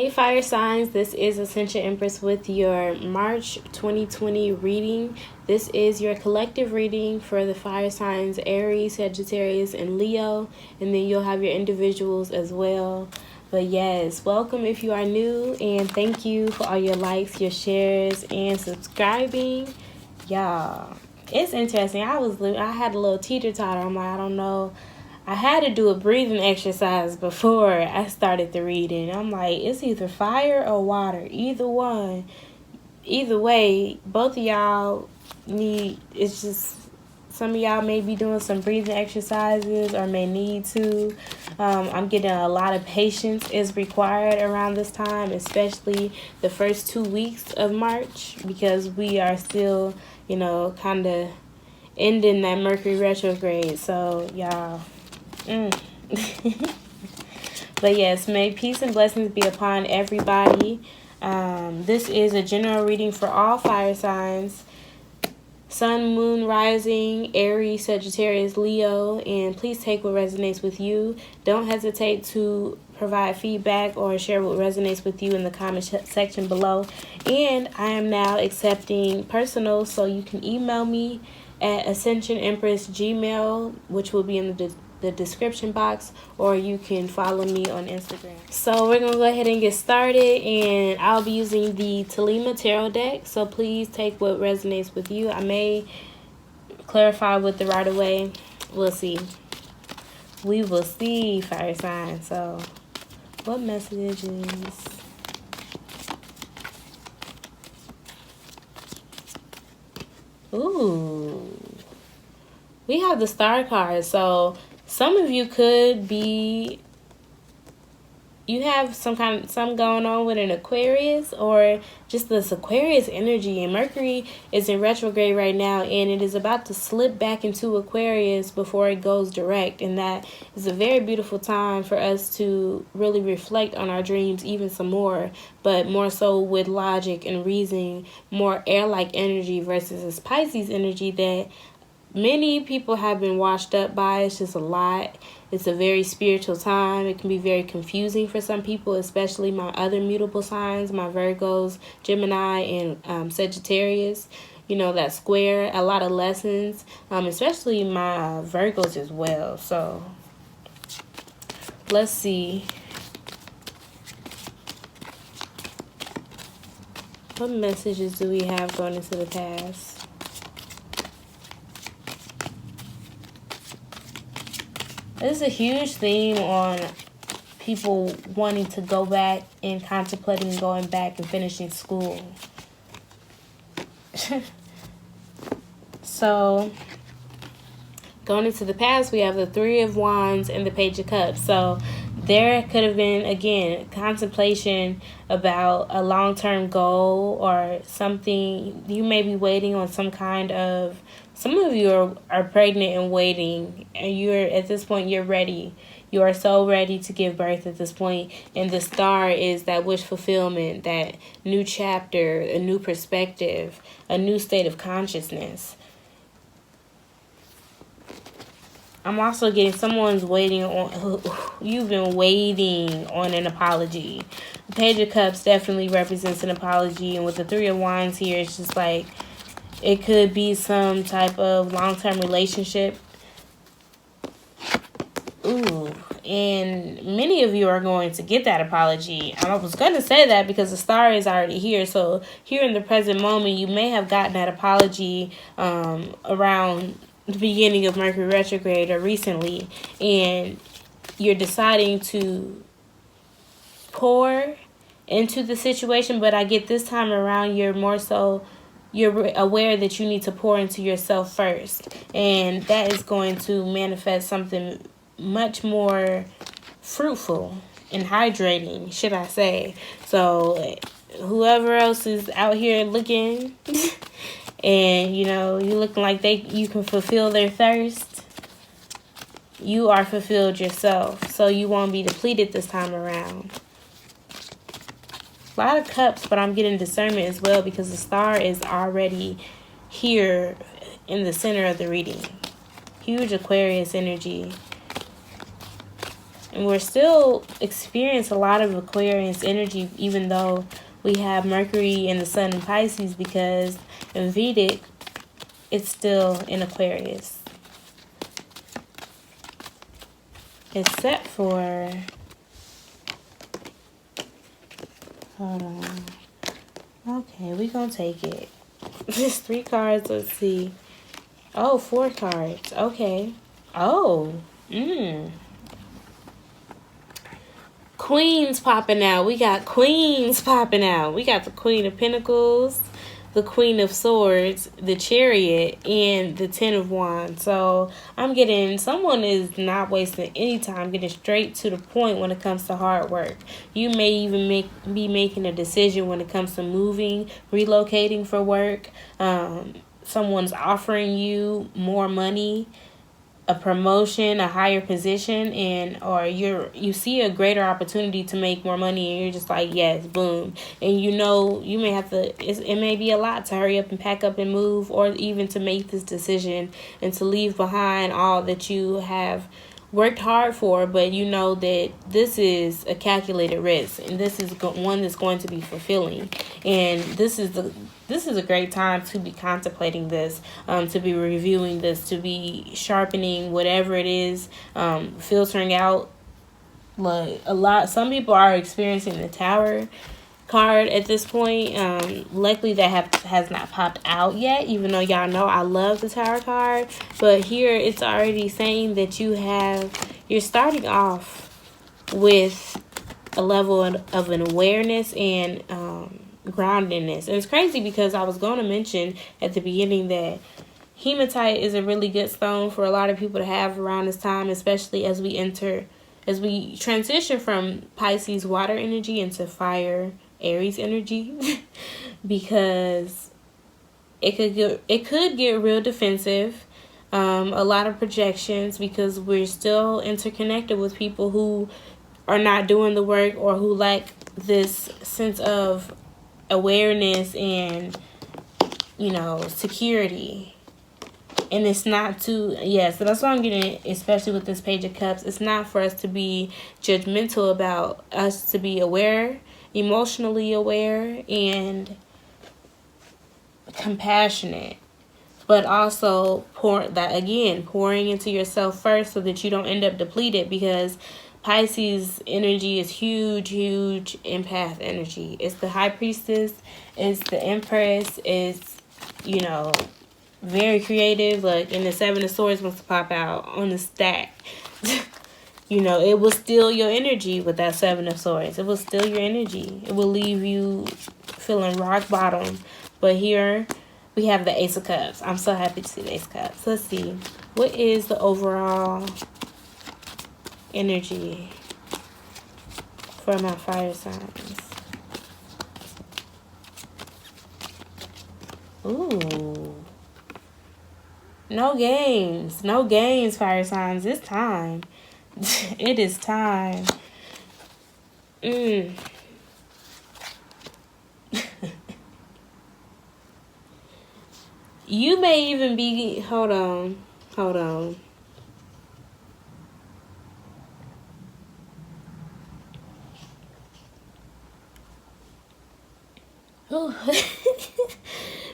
Hey fire signs, this is Ascension Empress with your March 2020 reading. This is your collective reading for the fire signs Aries, Sagittarius, and Leo, and then you'll have your individuals as well. But yes, welcome if you are new, and thank you for all your likes, your shares, and subscribing. Y'all, it's interesting. I had a little teeter-totter. I'm like, I don't know. I had to do a breathing exercise before I started the reading. I'm like, it's either fire or water. Either one. Either way, both of y'all need, it's just, some of y'all may be doing some breathing exercises or may need to. I'm getting a lot of patience is required around this time, especially the first 2 weeks of March, because we are still, kind of ending that Mercury retrograde. So, y'all. But yes, may peace and blessings be upon everybody. This is a general reading for all fire signs: Sun, Moon, Rising, Aries, Sagittarius, Leo, and please take what resonates with you. Don't hesitate to provide feedback or share what resonates with you in the comment section below. And I am now accepting personal, so you can email me at ascensionempress@gmail.com, which will be in the description box, or you can follow me on Instagram. So we're gonna go ahead and get started, and I'll be using the Telema Tarot deck, so please take what resonates with you. I may clarify with the right away. We'll see. We will see, fire sign. So what messages? Ooh, we have the Star card. So some of you could be, you have some going on with an Aquarius, or just this Aquarius energy. And Mercury is in retrograde right now, and it is about to slip back into Aquarius before it goes direct. And that is a very beautiful time for us to really reflect on our dreams even some more, but more so with logic and reasoning, more air-like energy versus this Pisces energy that many people have been washed up by. It's just a lot. It's a very spiritual time. It can be very confusing for some people, especially my other mutable signs, my Virgos, Gemini, and Sagittarius. That square, a lot of lessons, especially my Virgos as well. So let's see. What messages do we have going into the past? There's a huge theme on people wanting to go back and contemplating going back and finishing school. So, going into the past, we have the Three of Wands and the Page of Cups. So, there could have been, again, contemplation about a long-term goal or something. You may be waiting on some kind of, some of you are pregnant and waiting, and at this point, you're ready. You are so ready to give birth at this point. And the Star is that wish fulfillment, that new chapter, a new perspective, a new state of consciousness. I'm also getting someone's waiting on, you've been waiting on an apology. The Page of Cups definitely represents an apology. And with the Three of Wands here, it's just like, it could be some type of long-term relationship. Ooh, and many of you are going to get that apology. I was going to say that because the Star is already here. So here in the present moment, you may have gotten that apology around the beginning of Mercury retrograde or recently, and you're deciding to pour into the situation. But I get this time around, you're aware that you need to pour into yourself first, and that is going to manifest something much more fruitful and hydrating, should I say. So whoever else is out here looking and you looking like you can fulfill their thirst, you are fulfilled yourself, so you won't be depleted this time around. A lot of cups, but I'm getting discernment as well because the Star is already here in the center of the reading. Huge Aquarius energy. And we're still experiencing a lot of Aquarius energy, even though we have Mercury and the Sun in Pisces, because in Vedic, it's still in Aquarius. Except for, hold on. Okay, we're going to take it. Just 3 cards, let's see. Oh, 4 cards. Okay. Oh, Queens popping out. We got Queens popping out. We got the Queen of Pentacles, the Queen of Swords, the Chariot, and the Ten of Wands. So I'm getting, someone is not wasting any time, getting straight to the point when it comes to hard work. You may even be making a decision when it comes to moving, relocating for work. Someone's offering you more money, a promotion, a higher position, and or you see a greater opportunity to make more money, and you're just like, yes, boom. And you know you may have to, it may be a lot to hurry up and pack up and move, or even to make this decision and to leave behind all that you have worked hard for, but you know that this is a calculated risk, and this is one that's going to be fulfilling. And this is a great time to be contemplating this, to be reviewing this, to be sharpening whatever it is, filtering out. Like a lot, some people are experiencing the Tower card at this point. Luckily that has not popped out yet, even though y'all know I love the Tower card. But here it's already saying that you're starting off with a level of an awareness and groundedness. And it's crazy because I was going to mention at the beginning that hematite is a really good stone for a lot of people to have around this time, especially as we transition from Pisces water energy into fire Aries energy, because it could get real defensive. A lot of projections, because we're still interconnected with people who are not doing the work, or who lack this sense of awareness and, you know, security. And it's not to, yes, so that's what I'm getting, especially with this Page of Cups. It's not for us to be judgmental about us, to be aware, emotionally aware, and compassionate. But also pouring into yourself first, so that you don't end up depleted, because Pisces energy is huge empath energy. It's the High Priestess, it's the Empress, it's, you know, very creative. Like, in the Seven of Swords wants to pop out on the stack. You know, it will steal your energy with that Seven of Swords. It will steal your energy. It will leave you feeling rock bottom. But here we have the Ace of Cups. I'm so happy to see the Ace of Cups. Let's see. What is the overall energy for my fire signs? Ooh. No games. No games, fire signs. It's time. It is time. You may even be, hold on.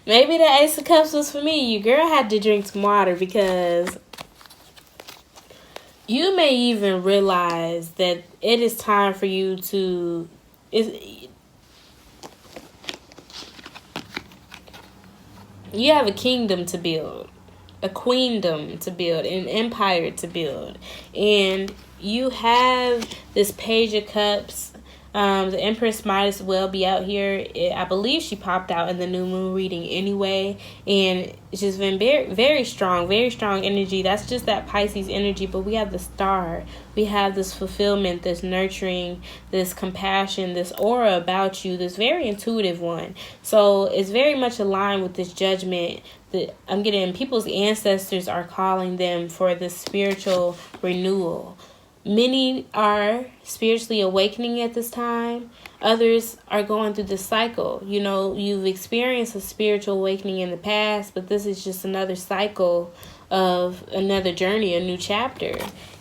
Maybe the Ace of Cups was for me. Your girl had to drink some water, because you may even realize that it is time for you to... You have a kingdom to build, a queendom to build, an empire to build. And you have this Page of Cups. The Empress might as well be out here. I believe she popped out in the new moon reading anyway. And it's just been very, very strong energy. That's just that Pisces energy. But we have the Star. We have this fulfillment, this nurturing, this compassion, this aura about you, this very intuitive one. So it's very much aligned with this judgment that I'm getting. People's ancestors are calling them for this spiritual renewal. Many are spiritually awakening at this time. Others are going through this cycle. You know, you've experienced a spiritual awakening in the past, but this is just another cycle of another journey, a new chapter.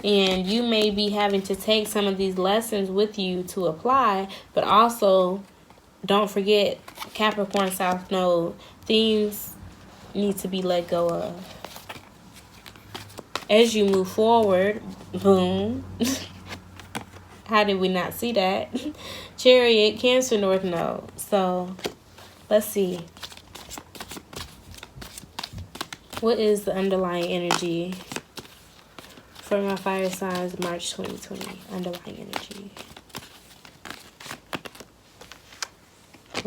And you may be having to take some of these lessons with you to apply, but also don't forget Capricorn South Node. Things need to be let go of. As you move forward, boom. How did we not see that? Chariot, Cancer North Node. So, let's see. What is the underlying energy for my fire signs March 2020? Underlying energy.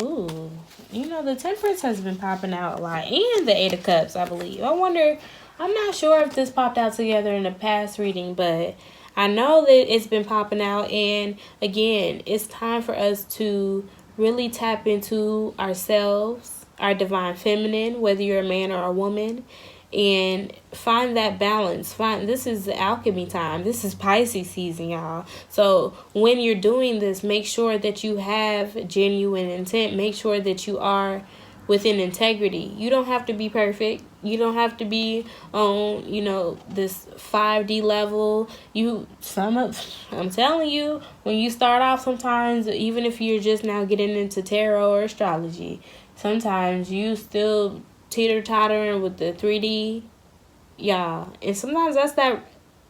Ooh. You know, the Temperance has been popping out a lot. And the Eight of Cups, I believe. I wonder, I'm not sure if this popped out together in the past reading, but I know that it's been popping out. And again, it's time for us to really tap into ourselves, our divine feminine, whether you're a man or a woman, and find that balance. This is the alchemy time. This is Pisces season, y'all. So when you're doing this, make sure that you have genuine intent. Make sure that you are within integrity. You don't have to be perfect. You don't have to be on, this 5D level. I'm telling you, when you start off, sometimes, even if you're just now getting into tarot or astrology, sometimes you still teeter-tottering with the 3D, y'all. And sometimes that's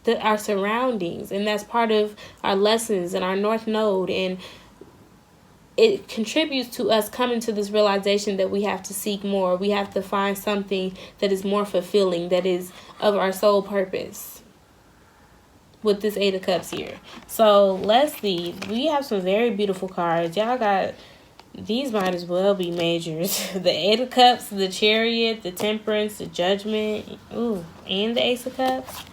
our surroundings, and that's part of our lessons and our North Node, and it contributes to us coming to this realization that we have to seek more. We have to find something that is more fulfilling, that is of our soul purpose, with this Eight of Cups here. So let's see. We have some very beautiful cards. Y'all got... These might as well be majors. The Eight of Cups, the Chariot, the Temperance, the Judgment, and the Ace of Cups.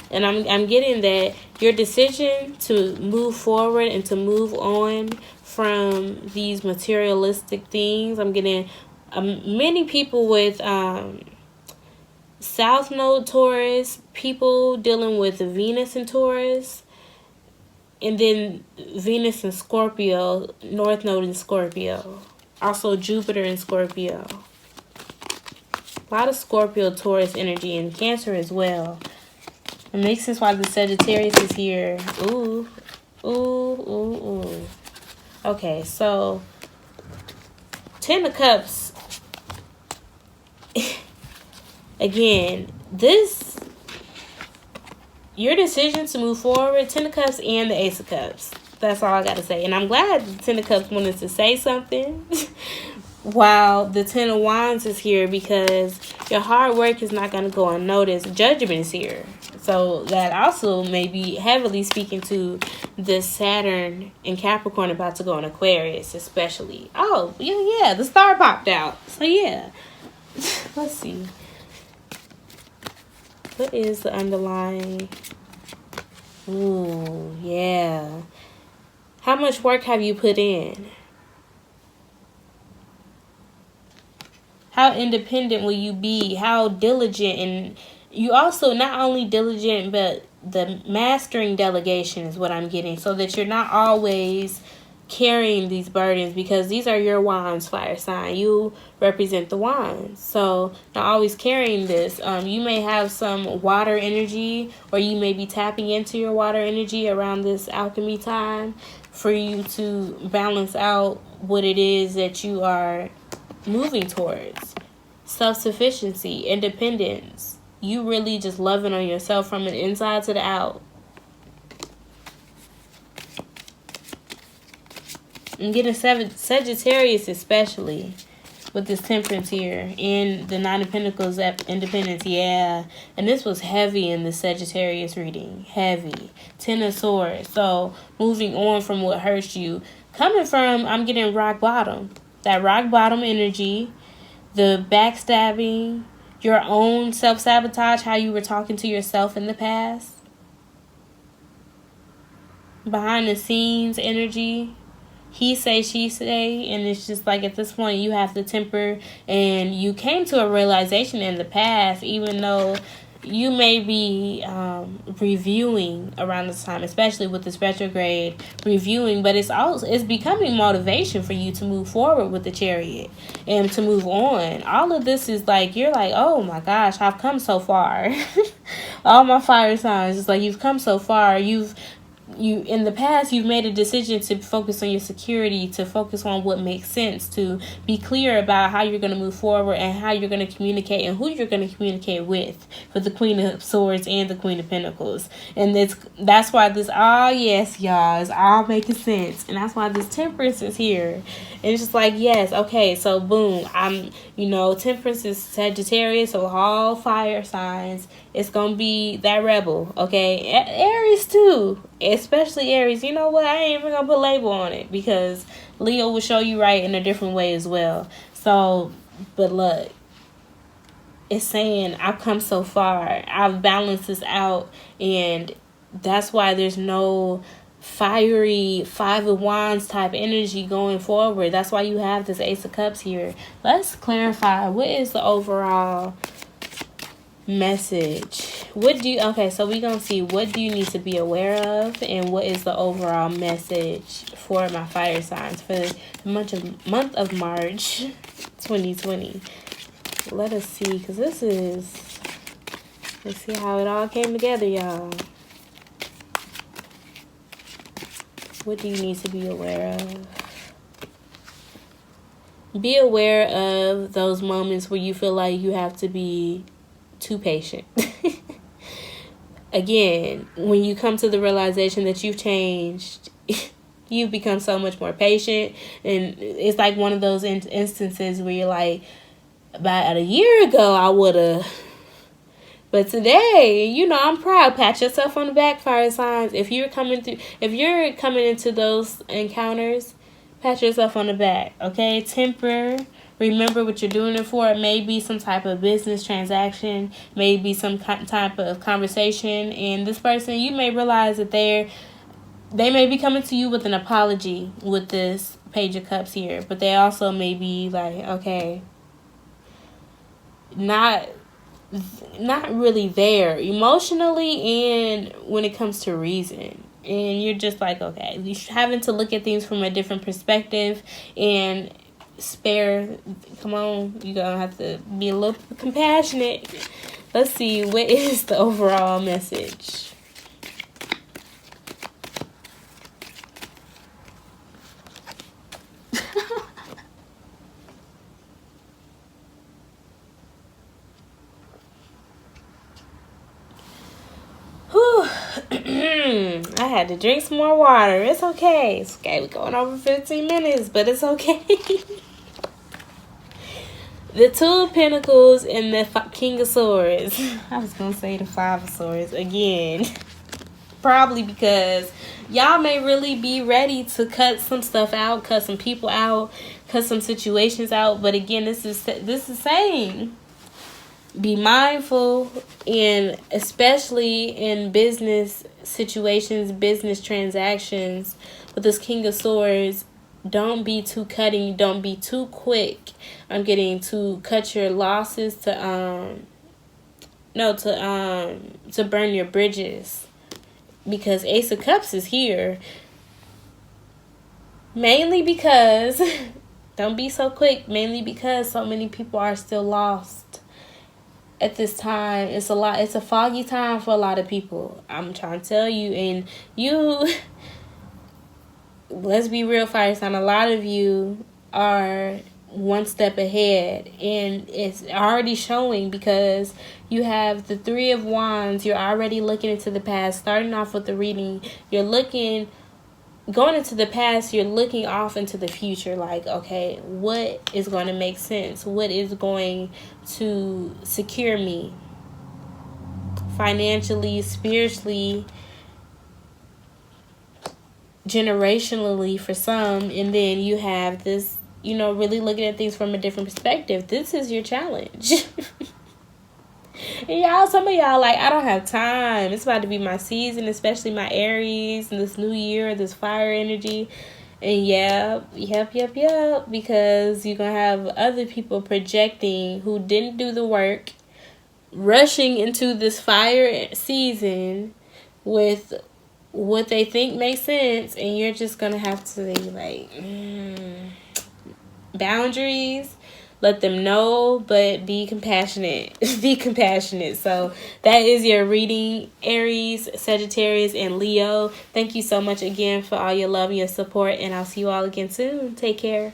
And I'm getting that your decision to move forward and to move on from these materialistic things. I'm getting many people with South Node Taurus, people dealing with Venus and Taurus, and then Venus and Scorpio, North Node in Scorpio. Also Jupiter in Scorpio. A lot of Scorpio, Taurus energy, and Cancer as well. It makes sense why the Sagittarius is here. Ooh. Okay, so 10 of Cups. Again, your decision to move forward, 10 of Cups and the Ace of Cups. That's all I got to say. And I'm glad the 10 of Cups wanted to say something while the 10 of Wands is here, because your hard work is not going to go unnoticed. Judgment is here. So that also may be heavily speaking to the Saturn and Capricorn about to go in Aquarius, especially. Oh, yeah, the star popped out. So, yeah. Let's see. What is the underlying? Ooh, yeah. How much work have you put in? How independent will you be? How diligent? And you also not only diligent, but the mastering delegation is what I'm getting. So that you're not always carrying these burdens, because these are your wands, fire sign. You represent the wands, so not always carrying this. You may have some water energy, or you may be tapping into your water energy around this alchemy time for you to balance out what it is that you are moving towards. Self-sufficiency, independence, you really just loving on yourself from the inside to the out. I'm getting Sagittarius especially with this Temperance here, and the Nine of Pentacles at Independence. Yeah, and this was heavy in the Sagittarius reading. Heavy. 10 of Swords. So moving on from what hurts you. Coming from, I'm getting rock bottom. That rock bottom energy. The backstabbing. Your own self-sabotage. How you were talking to yourself in the past. Behind the scenes energy. He say, she say, and it's just like at this point you have to temper, and you came to a realization in the past, even though you may be reviewing around this time, especially with this retrograde reviewing, but it's becoming motivation for you to move forward with the Chariot and to move on. All of this is like, you're like, oh my gosh, I've come so far. All my fire signs, it's like, you've come so far. You in the past, you've made a decision to focus on your security, to focus on what makes sense, to be clear about how you're going to move forward and how you're going to communicate and who you're going to communicate with, for the Queen of Swords and the Queen of Pentacles. And that's why this, oh yes, y'all, it's all making sense. And that's why this Temperance is here. And it's just like, yes, okay, so boom, Temperance is Sagittarius, so all fire signs. It's going to be that rebel, okay? Aries too, especially Aries. You know what? I ain't even going to put a label on it, because Leo will show you right in a different way as well. So, but look, it's saying, I've come so far. I've balanced this out, and that's why there's no fiery Five of Wands type energy going forward. That's why you have this Ace of Cups here. Let's clarify, what is the overall message? So we're gonna see, what do you need to be aware of, and what is the overall message for my fire signs for the month of March 2020. Let us see, because let's see how it all came together, y'all. What do you need to be aware of? Be aware of those moments where you feel like you have to be too patient. Again, when you come to the realization that you've changed, you've become so much more patient. And it's like one of those instances where you're like, about a year ago, I would have. But today, I'm proud. Pat yourself on the back, fire signs. If you're coming into those encounters, pat yourself on the back, okay? Temper. Remember what you're doing it for. It may be some type of business transaction, maybe some type of conversation. And this person, you may realize that they may be coming to you with an apology with this Page of Cups here. But they also may be like, okay, not really there emotionally and when it comes to reason. And you're just like, okay, you're having to look at things from a different perspective and come on, you're gonna have to be a little compassionate. Let's see, what is the overall message? I had to drink some more water. It's okay. We're going over 15 minutes, but it's okay. The Two of Pentacles and the King of Swords. I was going to say the Five of Swords again. Probably because y'all may really be ready to cut some stuff out, cut some people out, cut some situations out. But again, this is saying, be mindful, and especially in business situations, business transactions, with this King of Swords, don't be too cutting, don't be too quick. I'm getting to cut your losses, to burn your bridges, because Ace of Cups is here. Mainly because don't be so quick, mainly because so many people are still lost. At this time, it's a foggy time for a lot of people. I'm trying to tell you, and let's be real, fire sign, a lot of you are one step ahead, and it's already showing, because you have the Three of Wands. You're already looking into the past. Starting off with the reading, going into the past, you're looking off into the future, like, okay, what is going to make sense? What is going to secure me financially, spiritually, generationally for some? And then you have this, really looking at things from a different perspective. This is your challenge. And some of y'all like, I don't have time. It's about to be my season, especially my Aries, and this new year, this fire energy. And yep, because you're going to have other people projecting who didn't do the work, rushing into this fire season with what they think makes sense, and you're just gonna have to like boundaries, let them know, but be compassionate. Be compassionate. So that is your reading, Aries, Sagittarius, and Leo. Thank you so much again for all your love and your support, and I'll see you all again soon. Take care.